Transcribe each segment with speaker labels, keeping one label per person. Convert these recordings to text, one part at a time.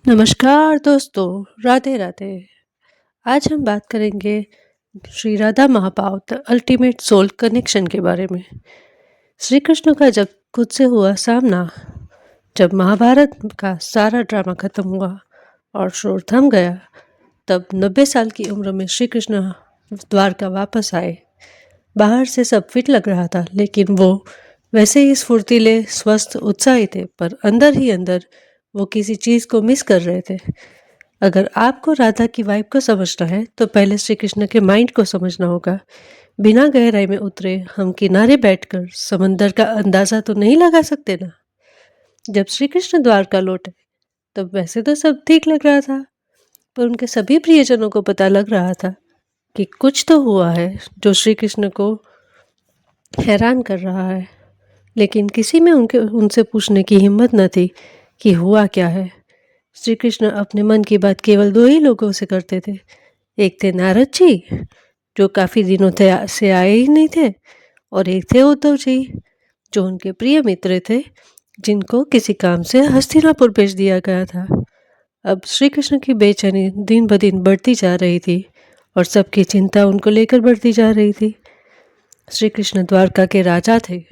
Speaker 1: नमस्कार दोस्तों, राधे राधे। आज हम बात करेंगे श्री राधा महापाव द अल्टीमेट सोल कनेक्शन के बारे में। श्री कृष्ण का जब खुद से हुआ सामना, जब महाभारत का सारा ड्रामा खत्म हुआ और शोर थम गया, तब 90 साल की उम्र में श्री कृष्ण द्वारका वापस आए। बाहर से सब फिट लग रहा था, लेकिन वो वैसे ही स्फूर्तिले, स्वस्थ, उत्साही थे, पर अंदर ही अंदर वो किसी चीज़ को मिस कर रहे थे। अगर आपको राधा की वाइब को समझना है तो पहले श्री कृष्ण के माइंड को समझना होगा। बिना गहराई में उतरे हम किनारे बैठकर समंदर का अंदाजा तो नहीं लगा सकते ना। जब श्री कृष्ण द्वारका लौटे तब वैसे तो सब ठीक लग रहा था, पर उनके सभी प्रियजनों को पता लग रहा था कि कुछ तो हुआ है जो श्री कृष्ण को हैरान कर रहा है। लेकिन किसी में उनसे पूछने की हिम्मत न थी कि हुआ क्या है। श्री कृष्ण अपने मन की बात केवल दो ही लोगों से करते थे। एक थे नारद जी, जो काफ़ी दिनों से आए ही नहीं थे, और एक थे उद्धव जी, जो उनके प्रिय मित्र थे, जिनको किसी काम से हस्तिनापुर भेज दिया गया था। अब श्री कृष्ण की बेचैनी दिन ब दिन बढ़ती जा रही थी और सबकी चिंता उनको लेकर बढ़ती जा रही थी। श्री कृष्ण द्वारका के राजा थे,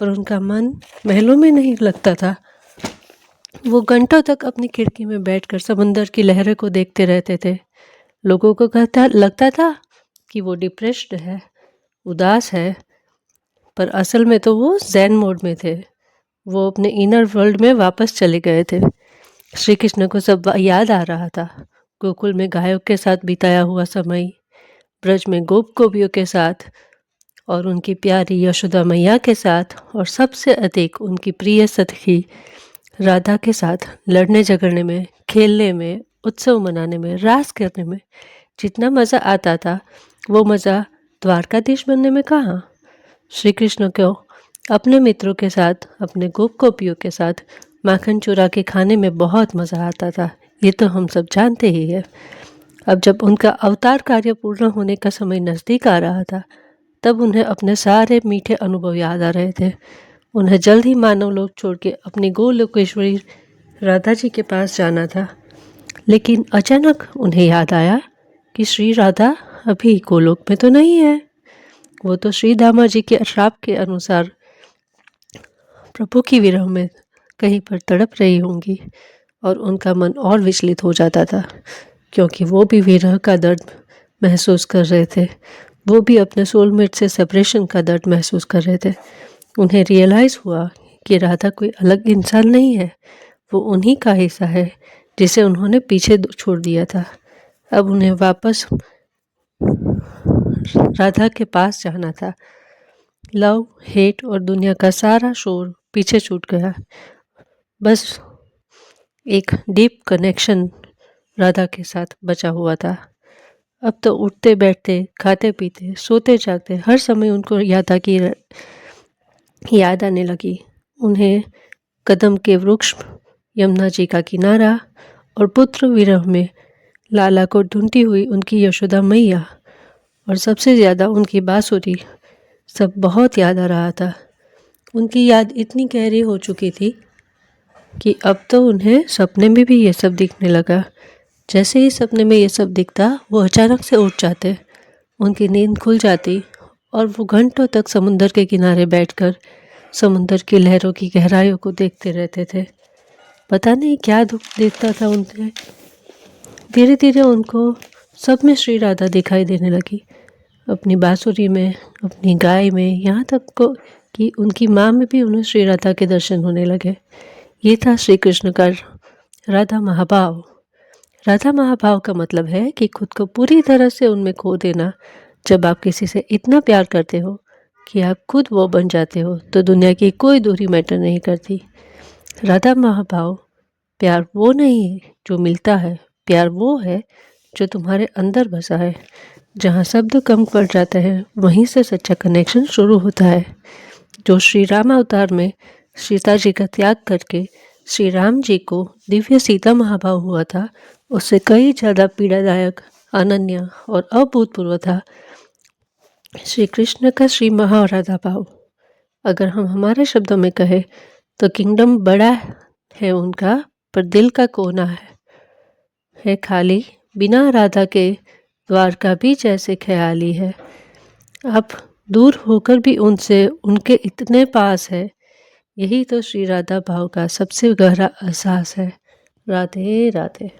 Speaker 1: पर उनका मन महलों में नहीं लगता था। वो घंटों तक अपनी खिड़की में बैठकर समंदर की लहरों को देखते रहते थे। लोगों को लगता था कि वो डिप्रेस्ड है, उदास है, पर असल में तो वो ज़ेन मोड में थे। वो अपने इनर वर्ल्ड में वापस चले गए थे। श्री कृष्ण को सब याद आ रहा था। गोकुल में गायों के साथ बिताया हुआ समय, ब्रज में गोप गोपियों के साथ, और उनकी प्यारी यशोदा मैया के साथ, और सबसे अधिक उनकी प्रिय सखी राधा के साथ लड़ने झगड़ने में, खेलने में, उत्सव मनाने में, रास करने में जितना मज़ा आता था, वो मज़ा द्वारकाधीश बनने में कहाँ। श्री कृष्ण को अपने मित्रों के साथ, अपने गोप गोपियों के साथ माखन चुरा के खाने में बहुत मज़ा आता था। ये तो हम सब जानते ही है। अब जब उनका अवतार कार्य पूर्ण होने का समय नज़दीक आ रहा था, तब उन्हें अपने सारे मीठे अनुभव याद आ रहे थे। उन्हें जल्द ही मानव लोक छोड़ के अपनी गोलोकेश्वरी राधा जी के पास जाना था। लेकिन अचानक उन्हें याद आया कि श्री राधा अभी गोलोक में तो नहीं है। वो तो श्री दामा जी के श्राप के अनुसार प्रभु की विरह में कहीं पर तड़प रही होंगी, और उनका मन और विचलित हो जाता था, क्योंकि वो भी विरह का दर्द महसूस कर रहे थे। वो भी अपने सोलमेट से सेपरेशन का दर्द महसूस कर रहे थे। उन्हें रियलाइज़ हुआ कि राधा कोई अलग इंसान नहीं है, वो उन्हीं का हिस्सा है जिसे उन्होंने पीछे छोड़ दिया था। अब उन्हें वापस राधा के पास जाना था। लव, हेट और दुनिया का सारा शोर पीछे छूट गया। बस एक डीप कनेक्शन राधा के साथ बचा हुआ था। अब तो उठते बैठते, खाते पीते, सोते जागते हर समय उनको याद आने लगी। उन्हें कदम के वृक्ष, यमुना जी का किनारा, और पुत्र विरह में लाला को ढूंढती हुई उनकी यशोदा मैया, और सबसे ज़्यादा उनकी बांसुरी, सब बहुत याद आ रहा था। उनकी याद इतनी गहरी हो चुकी थी कि अब तो उन्हें सपने में भी ये सब दिखने लगा। जैसे ही सपने में ये सब दिखता, वो अचानक से उठ जाते, उनकी नींद खुल जाती, और वो घंटों तक समुंदर के किनारे बैठकर समुंदर की लहरों की गहराइयों को देखते रहते थे। पता नहीं क्या दुख देखता था उन्हें। धीरे धीरे उनको सब में श्री राधा दिखाई देने लगी, अपनी बांसुरी में, अपनी गाय में, यहाँ तक को कि उनकी माँ में भी उन्हें श्री राधा के दर्शन होने लगे। ये था श्री कृष्ण का राधा महाभाव। राधा महाभाव का मतलब है कि खुद को पूरी तरह से उनमें खो देना। जब आप किसी से इतना प्यार करते हो कि आप खुद वो बन जाते हो, तो दुनिया की कोई दूरी मैटर नहीं करती। राधा महाभाव प्यार वो नहीं है जो मिलता है, प्यार वो है जो तुम्हारे अंदर बसा है। जहाँ शब्द कम पड़ जाते हैं, वहीं से सच्चा कनेक्शन शुरू होता है। जो श्री राम अवतार में सीता जी का त्याग करके श्री राम जी को दिव्य सीता महाभाव हुआ था, उससे कई ज़्यादा पीड़ादायक, अनन्य और अभूतपूर्व था श्री कृष्ण का श्री महा और राधा भाव। अगर हम हमारे शब्दों में कहें तो किंगडम बड़ा है उनका, पर दिल का कोना है। है खाली, बिना राधा के द्वारका भी जैसे ख्याली है। अब दूर होकर भी उनसे उनके इतने पास है, यही तो श्री राधा भाव का सबसे गहरा एहसास है। राधे राधे।